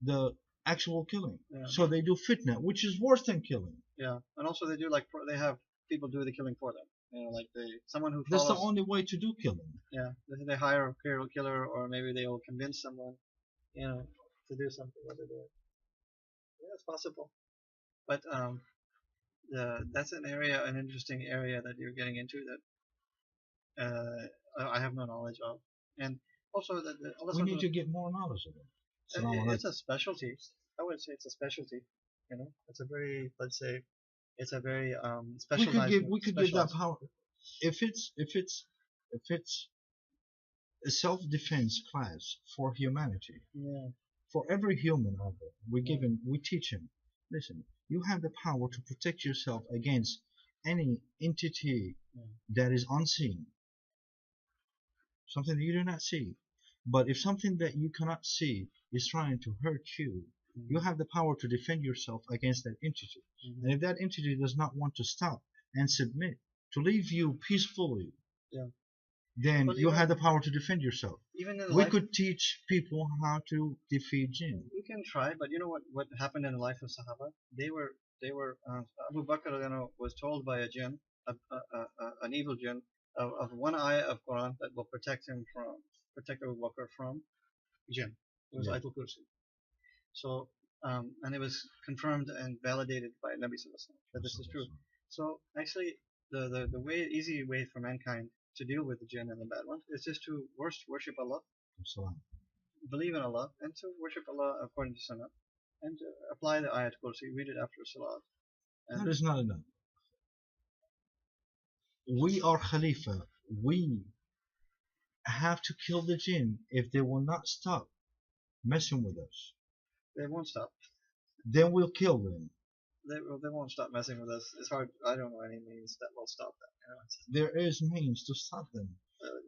the actual killing. Yeah. So they do fitna, which is worse than killing. Yeah, and also they do they have people do the killing for them. Like someone who follows. That's the only way to do killing. Yeah, they hire a serial killer, or maybe they will convince someone, to do something. What they do. Yeah, it's possible. But that's an interesting area that you're getting into that I have no knowledge of, and also that we need to get more knowledge of it. It's a specialty. I would say it's a specialty. It's a very, let's say, it's a very specialized. We could give that power. If it's a self-defense class for humanity, for every human out there, we teach him. Listen, you have the power to protect yourself against any entity that is unseen, something that you do not see. But if something that you cannot see is trying to hurt you, you have the power to defend yourself against that entity. And if that entity does not want to stop and submit, to leave you peacefully, then you have the power to defend yourself. We could teach people how to defeat jinn. We can try, but you know what happened in the life of Sahaba? They were Abu Bakr was told by a jinn, an evil jinn, of one ayah of Quran that will protect Abu Bakr from jinn. It was aayatul kursi. So and it was confirmed and validated by Nabi Sallallahu Alaihi Wasallam that this is true. So actually, the easy way for mankind to deal with the jinn and the bad ones is just to worship Allah, believe in Allah, and to worship Allah according to Sunnah, and to apply the ayat kursi, read it after Salat. That is not enough. We are Khalifa. We have to kill the jinn if they will not stop messing with us. They won't stop. Then we'll kill them. They won't stop messing with us. It's hard. I don't know any means that will stop them. There is means to stop them.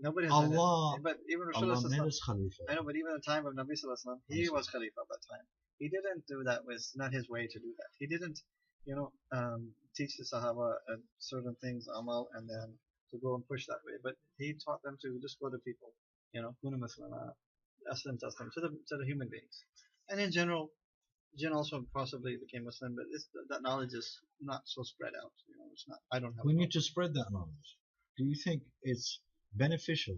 Nobody has Allah, but even Rasulah is Khalifa. I know, but even at the time of Nabi Sallallahu Alaihi Wasallam, he was Khalifa at that time. He didn't do that. Was not his way to do that. He didn't, teach the Sahaba certain things, amal, and then to go and push that way. But he taught them to just go to people, kuna muslima, aslam taslim, to the human beings. And in general, jinn also possibly became Muslim, but that knowledge is not so spread out. It's not. I don't have. We need to spread that knowledge. Do you think it's beneficial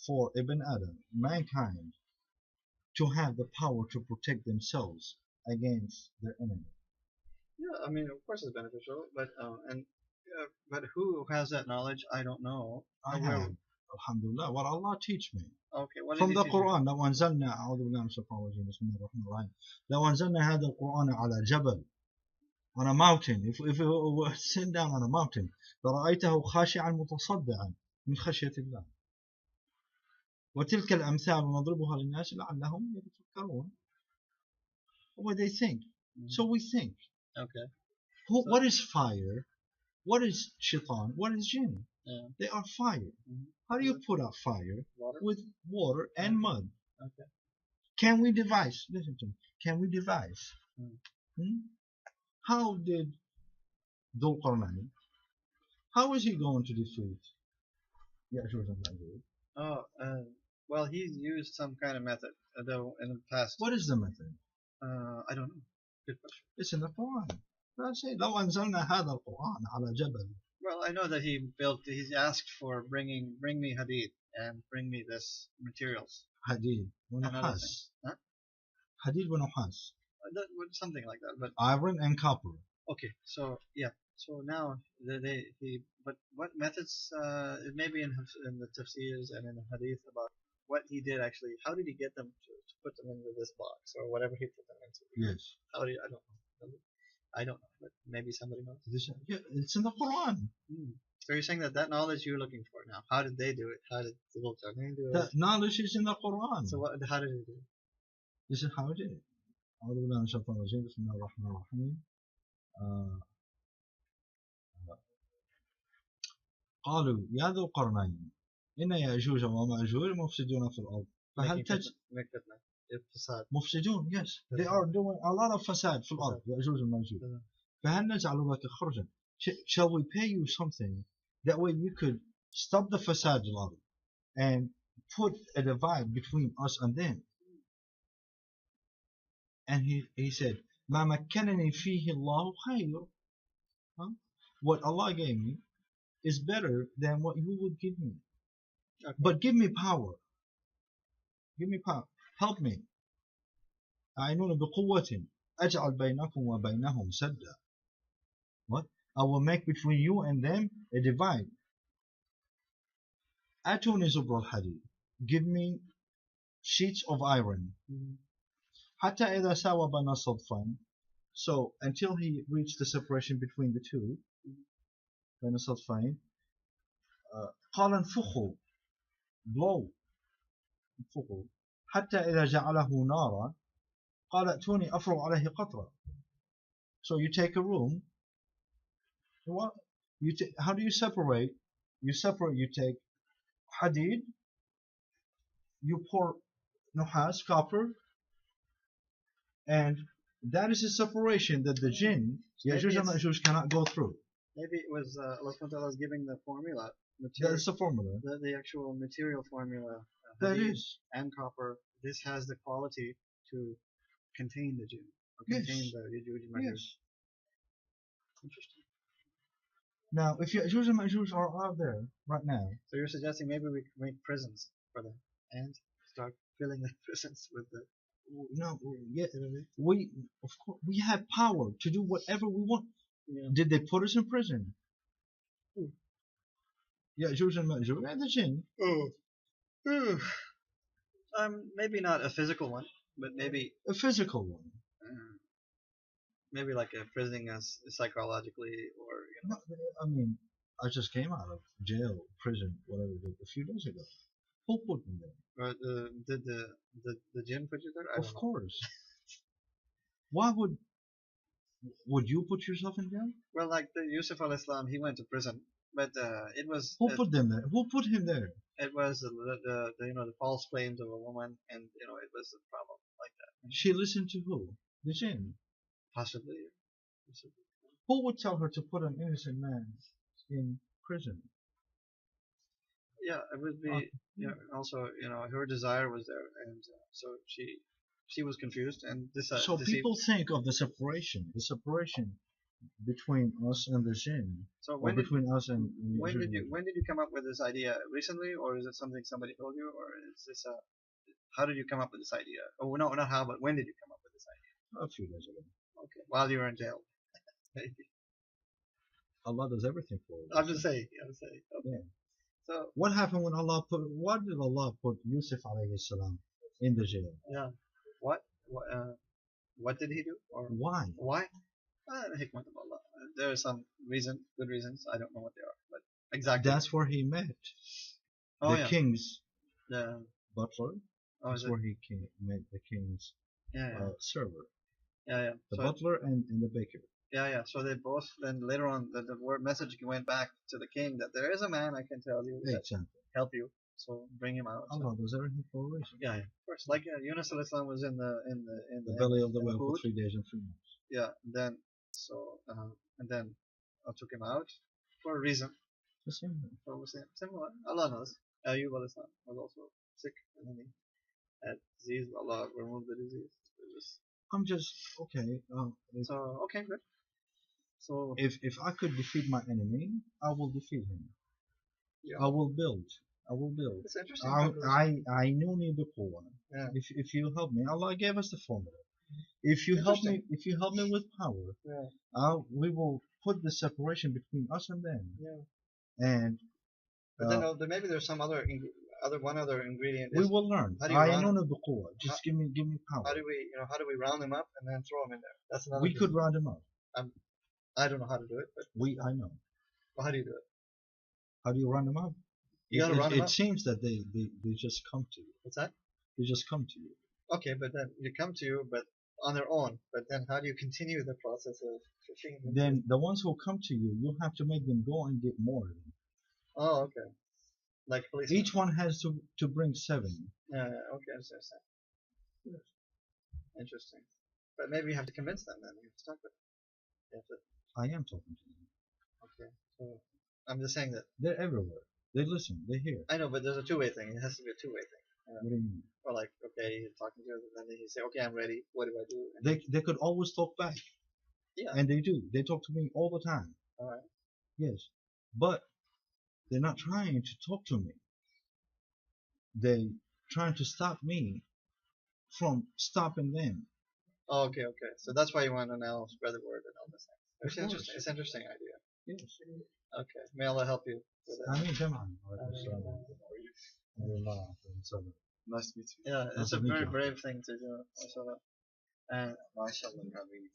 for Ibn Adam, mankind, to have the power to protect themselves against their enemy? Yeah, I mean, of course it's beneficial, but who has that knowledge? I don't know. I have. Alhamdulillah. What Allah teach me. Okay, what from the Quran. لو أنزلنا أعوذ بالله من الشيطان الرجيم بسم الله الرحمن الرحيم لو أنزلنا هذا القرآن على جبل on a mountain, if it were sent down on a mountain, لرأيته خاشعا متصدعا من خشية الله. وتلك الأمثال نضربها للناس لعلهم يتفكرون. What they think. So we think. Okay. What is fire? What is shaitan? What is jinn? They are fire. How do you put out fire? With water and mud. Okay. Can we devise? Listen to me. Can we devise? How did Dhul Qarnayn? How is he going to defeat Ya'juj and Ma'juj? Well, he's used some kind of method, though in the past. What is the method? I don't know. Good question. It's in the Quran. لو أنزلنا هذا القرآن على جبل. Well, I know that he's asked for bring me hadid and bring me this materials. Hadid ونحاس. Huh? Hadid ونحاس. Something like that, but iron and copper. Okay, so yeah, so now but what methods? Maybe in the tafsirs and in the hadith about what he did actually. How did he get them to put them into this box or whatever he put them into? Yes. How did I don't know. I don't know, but maybe somebody knows. Yeah, it's in the Quran. So you're saying that knowledge you're looking for now, how did they do it? How did the Zulkarnain do it? That knowledge is in the Quran. So how did they do it? This is how it is. أعوذ بالله من الشيطان الرجيم بسم الله الرحمن الرحيم قالوا يا ذو القرنين إن يأجوج ومأجوج مفسدون في الأرض فهل مفسدون yes they are doing a lot of fasad في الأرض يأجوج ومأجوج فهل نجعل لك خرجا shall we pay you something that way you could stop the fasad الأرض and put a divide between us and them. And he said ما مكنني فيه الله خير. What Allah gave me is better than what you would give me. Okay. But give me power. Give me power. Help me. أعينوني بقوة أجعل بينكم وبينهم سدا. What? I will make between you and them a divide. أتوني زبر الحديد. Give me sheets of iron. حتى إذا ساوى بين الصدفين. So until he reached the separation between the two. بين الصدفين. قال انفخوا. Blow. انفخوا. حتى إذا جعله نارا. قال ائتوني أفرغ عليه قطرة. So you take a room. What? How do you separate? You take hadid. You pour nuhas, copper. And that is a separation that the jinn, Ya'juj and Ma'juj, cannot go through. Maybe it was Allah was giving the formula. That's the formula. The actual material formula. That is. And copper. This has the quality to contain the jinn. Or contain the Ya'juj and Ma'juj. Yes. Interesting. Now, if Ya'juj and Ma'juj are out there right now. So you're suggesting maybe we can make prisons for them and start filling the prisons with the. No, yeah, of course we have power to do whatever we want. Yeah. Did they put us in prison? Ya'juj and Ma'juj and the jinn. Maybe not a physical one, but maybe a physical one. Maybe like imprisoning us psychologically, or No, I mean, I just came out of jail, prison, whatever, a few days ago. Who put me there? Did the jinn put you there? Of course. Why would you put yourself in jail? Well, like the Yusuf al-Islam, he went to prison, but it was who put them there? Who put him there? It was the false claims of a woman, and it was a problem like that. She listened to who? The jinn. Possibly. Who would tell her to put an innocent man in prison? Yeah, it would be. Also, her desire was there, and so she was confused and decided. So people think of the separation between us and the jinn. So when did you come up with this idea? Recently, or is it something somebody told you, or is this how did you come up with this idea? Oh no, not how, but when did you come up with this idea? A few days ago. Okay, while you were in jail. Allah does everything for us. I'm just saying. Okay. Yeah. So what happened when why did Allah put Yusuf alayhi salam in the jail? Yeah. What did he do? Or why? Why? The hikmah of Allah. There are some good reasons. I don't know what they are, but exactly. That's where he met the king's butler. That's where he met the king's server. Yeah. The butler and the baker. Yeah. So they both, then later on, the word message went back to the king that there is a man I can tell you that help you. So bring him out. Allah does everything for a reason. Yeah. Of course, like Yunus al-Islam was in the belly of the whale for 3 days and 3 nights. Yeah. And then I took him out for a reason. The same way. Similar. Allah knows. Ayub al-Islam was also sick, and then he had disease. Allah removed the disease. I'm just okay. Okay, good. So if I could defeat my enemy, I will defeat him. Yeah. I will build. It's interesting. I know need the power. Yeah. If you help me, Allah gave us the formula. If you help me with power, we will put the separation between us and them. Yeah. And but then maybe there's some other ingredient. We will learn. Just give me power. How do we round them up and then throw them in there? That's another. We could round them up. I don't know how to do it, but I know. Well, how do you do it? How do you run them up? You gotta run them It up. seems that they just come to you. What's that? They just come to you. Okay, but then they come to you, but on their own. But then how do you continue the process of fishing them? Then the ones who come to you, you have to make them go and get more of them. Oh, okay. Like police. Each one has to bring 7. Okay, I understand. Yes. Interesting. But maybe you have to convince them then. You have to talk with them. You have to, I am talking to them. okay. So I'm just saying that. They're everywhere. They listen. They hear. I know, but there's a two-way thing. It has to be a two-way thing. What do you mean? Or like, okay, you're talking to them, and then you say, okay, I'm ready. What do I do? And They could always talk back. yeah. And they do. They talk to me all the time. All right. Yes. But they're not trying to talk to me. They're trying to stop me from stopping them. Oh, okay, okay. So that's why you want to now spread the word and all this thing. It's Of interesting. course. It's an interesting idea. Yes. Okay. May Allah help you with it. I mean, come on. Nice to meet you. Yeah, it's a very brave thing to do. And MashaAllah, having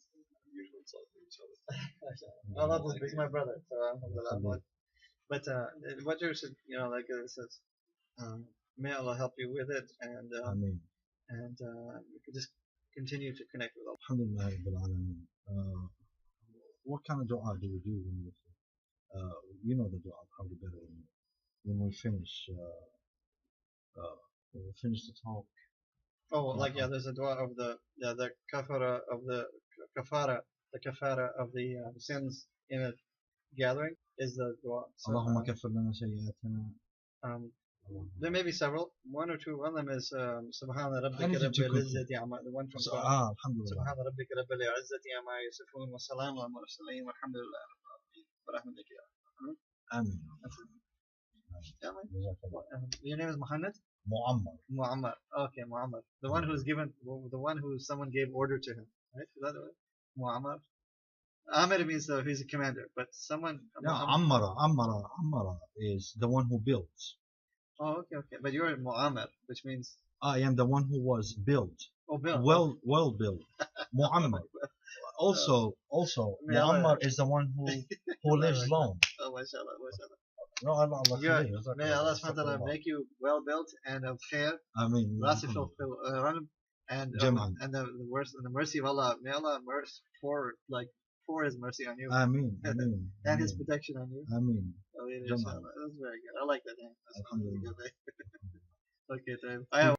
usual talk with each other. Allah is my brother, so alhamdulillah. But what you're saying, like it says, may Allah help you with it, and Ameen. you can just continue to connect with Allah. Alhamdulillah Rabbil Alameen. What kind of dua do we do when we you know the dua probably better than me. When we finish the talk. Oh, like there's a dua of the kafara of the kafara of the sins in a gathering is the dua. So, Allahumma kaffir lana sayyi'atina. there may be several. One or two. One of them is Subhana Rabbika Anything to Rabbil Izzati Amma. The one from So, Quran. Alhamdulillah. Subhana Rabbika Rabbil Izzati Amma Yasifun wa Salamun ala Mursaleen walhamdulillah wa rahmatika ya Ameen. Your name is Muhammad? Muammar. Okay, Muammar. The one who's given, the one who someone gave order to him, right? Is that right? Muammar. Amir means he's a commander, but someone. No, Ammara is the one who builds. Oh, okay. But you're Muammar, which means. I am the one who was built. Oh, built. Well built. Muammar. Also, Muammar is the one who lives long. Oh, mashallah. No, Allah May Allah subhanahu make you well built and of khair. Ameen. Rasiful and the mercy of Allah. May Allah pour His mercy on you. Ameen. And His protection on you. Ameen. That's very good. I like that name. That's Alhamdulillah. okay, Tayyib.